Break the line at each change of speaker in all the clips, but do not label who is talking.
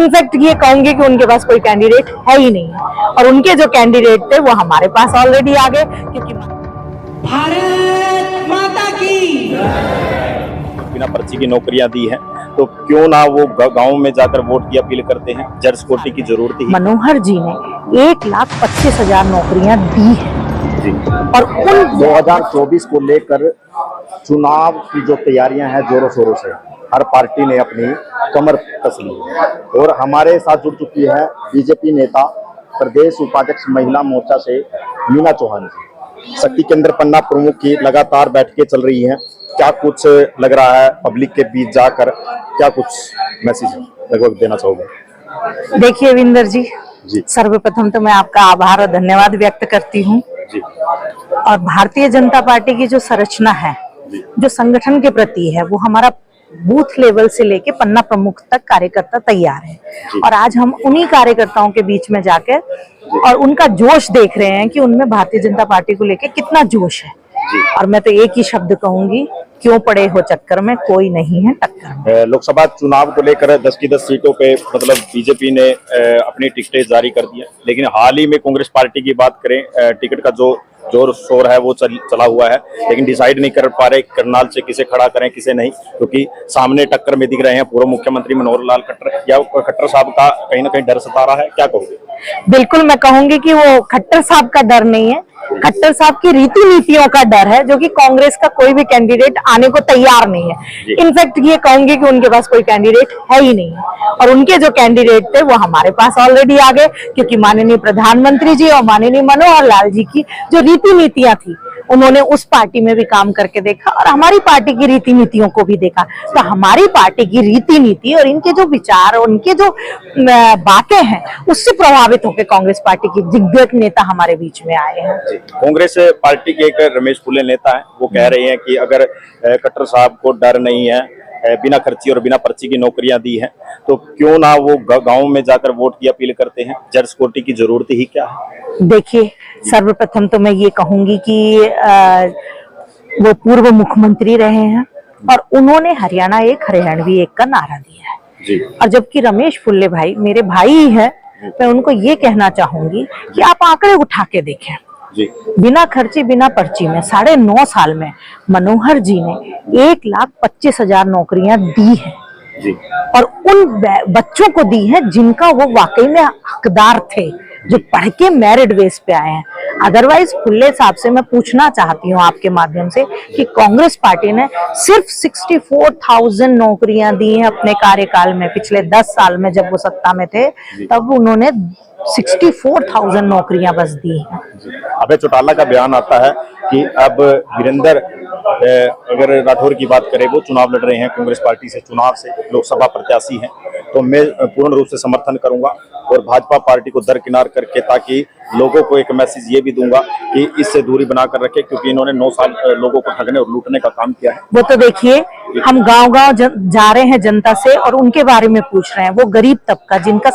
In fact ये कहूंगी कि उनके पास कोई कैंडिडेट है ही नहीं है, और उनके जो कैंडिडेट थे वो हमारे पास ऑलरेडी आ गए, क्योंकि
भारत माता की
बिना पर्ची की नौकरियां दी हैं, तो क्यों ना वो गांव में जाकर वोट की अपील करते हैं। जर्ज कोटी की जरूरत ही।
मनोहर जी ने 1,25,000 नौकरियां दी है,
जी।
और उन
2024 को लेकर चुनाव की जो तैयारियां हैं जोरों शोरों से, हर पार्टी ने अपनी कमर कस ली है। और हमारे साथ जुड़ चुकी है बीजेपी नेता प्रदेश उपाध्यक्ष महिला मोर्चा से मीना चौहान जी। शक्ति केंद्र पन्ना प्रमुख की लगातार बैठकें चल रही हैं, क्या कुछ लग रहा है पब्लिक के बीच जाकर, क्या कुछ मैसेज लगभग देना चाहोगे?
देखिए विंदर जी,
जी।
सर्वप्रथम तो मैं आपका आभार और धन्यवाद व्यक्त करती हूँ।
जी।
और भारतीय जनता पार्टी की जो संरचना है, जो संगठन के प्रति है, वो हमारा बूथ लेवल से लेके पन्ना प्रमुख तक कार्यकर्ता तैयार है, और आज हम उन्हीं कार्यकर्ताओं के बीच में जाकर और उनका जोश देख रहे हैं कि उनमें भारतीय जनता पार्टी को लेके कितना जोश है। और मैं तो एक ही शब्द कहूंगी, क्यों पड़े हो चक्कर में, कोई नहीं है टक्कर में।
लोकसभा चुनाव को लेकर 10 की 10 सीटों पे मतलब बीजेपी ने अपनी टिकटें जारी कर दी है, लेकिन हाल ही में कांग्रेस पार्टी की बात करें, टिकट का जो जोर शोर है वो चला हुआ है, लेकिन डिसाइड नहीं कर पा रहे करनाल से किसे खड़ा करें किसे नहीं, क्योंकि सामने टक्कर में दिख रहे हैं पूर्व मुख्यमंत्री मनोहर लाल खट्टर। या खट्टर साहब का कहीं ना कहीं डर सता रहा है, क्या कहोगे?
बिल्कुल, मैं कहूंगी कि वो खट्टर साहब का डर नहीं है, खट्टर साहब की रीति नीतियों का डर है, जो कि कांग्रेस का कोई भी कैंडिडेट आने को तैयार नहीं है। इनफैक्ट ये कहूंगी कि उनके पास कोई कैंडिडेट है ही नहीं है, और उनके जो कैंडिडेट थे वो हमारे पास ऑलरेडी आ गए, क्योंकि माननीय प्रधानमंत्री जी और माननीय मनोहर लाल जी की जो रीति नीतियां थी, उन्होंने उस पार्टी में भी काम करके देखा और हमारी पार्टी की रीति नीतियों को भी देखा। तो हमारी पार्टी की रीति नीति और इनके जो विचार और उनके जो बातें हैं, उससे प्रभावित होकर कांग्रेस पार्टी की दिग्गज नेता हमारे बीच में आए हैं।
कांग्रेस पार्टी के एक रमेश फुले नेता है, वो कह रहे हैं कि अगर खट्टर साहब को डर नहीं है, बिना खर्ची और बिना पर्ची की नौकरियां दी हैं, तो क्यों ना वो गांव में जाकर वोट की अपील करते हैं। जर्ज कोटी की जरूरत ही क्या है?
देखिए, सर्वप्रथम तो मैं ये कहूंगी कि वो पूर्व मुख्यमंत्री रहे हैं, और उन्होंने हरियाणा एक हरियाणवी एक का नारा दिया है
जी।
और जबकि रमेश फुल्ले भाई मेरे भाई ही है, मैं उनको ये कहना चाहूंगी कि आप आंकड़े उठा के देखें
जी।
बिना खर्ची बिना पर्ची में 9.5 साल में मनोहर जी ने 1,25,000 नौकरियां दी है
जी।
और उन बच्चों को दी है जिनका वो वाकई में हकदार थे, जो पढ़ के मेरिट बेस पे आए हैं। अदरवाइज फुल्ले साहब से मैं पूछना चाहती हूँ आपके माध्यम से कि कांग्रेस पार्टी ने सिर्फ 64,000 नौकरियां दी हैं अपने कार्यकाल में। पिछले 10 साल में जब वो सत्ता में थे, तब उन्होंने 64,000 नौकरियां बस दी हैं।
अभय चौटाला का बयान आता है कि अब वीरेंद्र अगर राठौर की बात करें, वो चुनाव लड़ रहे हैं कांग्रेस पार्टी से, चुनाव से लोकसभा प्रत्याशी हैं, तो मैं पूर्ण रूप से समर्थन करूंगा और भाजपा पार्टी को दरकिनार करके, ताकि लोगों को एक मैसेज ये भी दूंगा कि इससे दूरी बनाकर रखें, क्योंकि इन्होंने 9 साल लोगों को ठगने और लूटने का काम किया है।
वो तो देखिए, हम गांव-गांव जा रहे हैं जनता से और उनके बारे में पूछ रहे हैं। वो गरीब तबका जिनका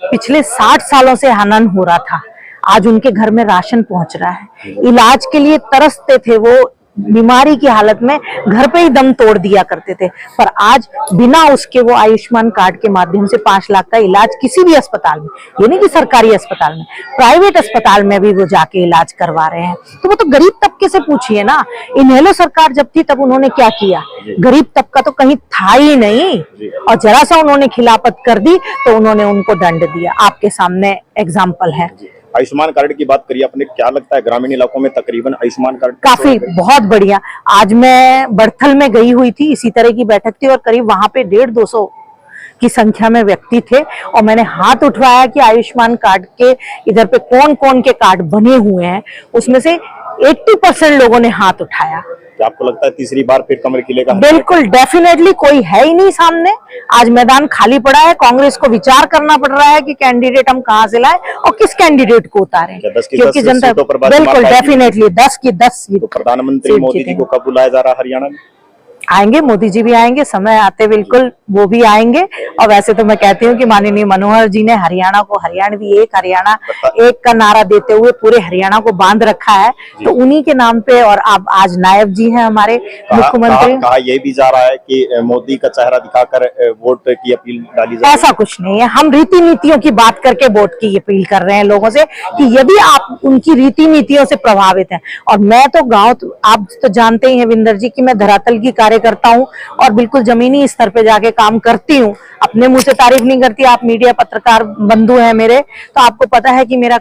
पिछले 60 सालों से हनन हो रहा था, आज उनके घर में राशन पहुंच रहा है। इलाज के लिए तरसते थे, वो बीमारी की हालत में घर पे ही दम तोड़ दिया करते थे, पर आज बिना उसके वो आयुष्मान कार्ड के माध्यम से 5 लाख का इलाज किसी भी अस्पताल में, ये नहीं कि सरकारी अस्पताल में, प्राइवेट अस्पताल में भी वो जाके इलाज करवा रहे हैं। तो वो तो गरीब तबके से पूछिए ना। इनेलो सरकार जब थी तब उन्होंने क्या किया? गरीब तबका तो कहीं था ही नहीं, और जरा सा उन्होंने खिलाफत कर दी तो उन्होंने उनको दंड दिया। आपके सामने एग्जाम्पल है।
आयुष्मान कार्ड की बात करिए, आपने क्या लगता है ग्रामीण इलाकों में तकरीबन आयुष्मान कार्ड
काफी बहुत बढ़िया। आज मैं बड़थल में गई हुई थी, इसी तरह की बैठक थी, और करीब वहां पे 150-200 की संख्या में व्यक्ति थे, और मैंने हाथ उठवाया कि आयुष्मान कार्ड के इधर पे कौन कौन के कार्ड बने हुए हैं। उसमें से 80% लोगों ने हाथ उठाया।
क्या आपको लगता है तीसरी बार फिर कमर खिलेगा?
बिल्कुल, डेफिनेटली कोई है ही नहीं सामने। आज मैदान खाली पड़ा है। कांग्रेस को विचार करना पड़ रहा है कि कैंडिडेट हम कहां से लाएं और किस कैंडिडेट को उतारें, क्योंकि जनता बिल्कुल डेफिनेटली 10 की 10 सीट।
प्रधानमंत्री मोदी जी को कब बुलाया जा रहा है हरियाणा में?
आएंगे, मोदी जी भी आएंगे, समय आते बिल्कुल वो भी आएंगे। और वैसे तो मैं कहती हूँ कि माननीय मनोहर जी ने हरियाणा को हरियाणवी एक, हरियाणा एक का नारा देते हुए पूरे हरियाणा को बांध रखा है, तो उन्हीं के नाम पे। और अब आज नायब जी हैं हमारे मुख्यमंत्री।
कहा यह भी जा रहा है कि मोदी का चेहरा दिखाकर वोट की अपील डाली जाए।
ऐसा कुछ नहीं है, हम रीति नीतियों की बात करके वोट की अपील कर रहे हैं लोगों से कि यदि आप उनकी रीति नीतियों से प्रभावित हैं। और मैं तो आप तो जानते ही हैं विंदर जी कि मैं धरातल की कार्यकर्ता हूं और बिल्कुल जमीनी स्तर पे जाके काम करती हूं। अपने मुंह से तारीफ नहीं करती, आप मीडिया पत्रकार बंधु हैं मेरे, तो आपको पता है कि मेरा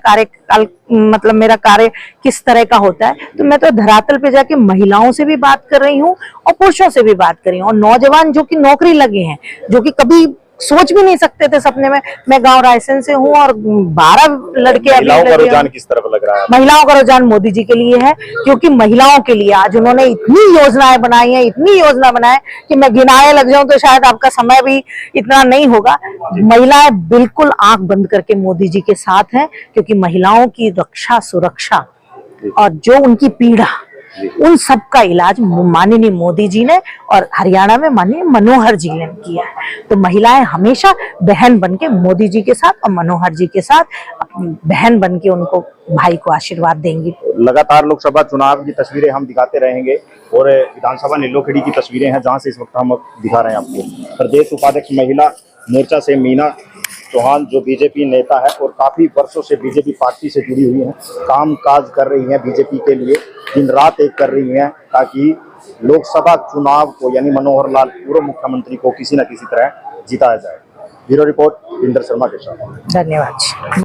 मेरा कार्य किस तरह का होता है। तो मैं तो धरातल पे जाके महिलाओं से भी बात कर रही हूँ और पुरुषों से भी बात कर रही हूँ, और नौजवान जो कि नौकरी लगे हैं, जो कि कभी सोच भी नहीं सकते थे सपने में। मैं गांव रायसेन से हूँ और 12 लड़के अभी
महिलाओं का रुझान किस तरफ लग रहा है?
महिलाओं का रुझान मोदी जी के लिए है, क्योंकि महिलाओं के लिए आज उन्होंने इतनी योजनाएं बनाई हैं, इतनी योजना बनाए कि मैं गिनाए लग जाऊं तो शायद आपका समय भी इतना नहीं होगा। महिलाएं बिल्कुल आंख बंद करके मोदी जी के साथ हैं, क्योंकि महिलाओं की रक्षा सुरक्षा और जो उनकी पीड़ा, उन सब का इलाज माननीय मोदी जी ने और हरियाणा में माननीय मनोहर जी ने किया है। तो महिलाएं हमेशा बहन बनके मोदी जी के साथ और मनोहर जी के साथ अपनी बहन बनके उनको भाई को आशीर्वाद देंगी।
लगातार लोकसभा चुनाव की तस्वीरें हम दिखाते रहेंगे और विधानसभा नीलोखेड़ी की तस्वीरें हैं जहां से इस वक्त हम दिखा रहे हैं आपको। प्रदेश उपाध्यक्ष महिला मोर्चा से मीना चौहान जो बीजेपी नेता है और काफी वर्षों से बीजेपी पार्टी से जुड़ी हुई हैं, काम काज कर रही हैं बीजेपी के लिए, दिन रात एक कर रही हैं ताकि लोकसभा चुनाव को यानी मनोहर लाल पूर्व मुख्यमंत्री को किसी न किसी तरह जिताया जाए। ब्यूरो रिपोर्ट इंदर शर्मा के साथ।
धन्यवाद।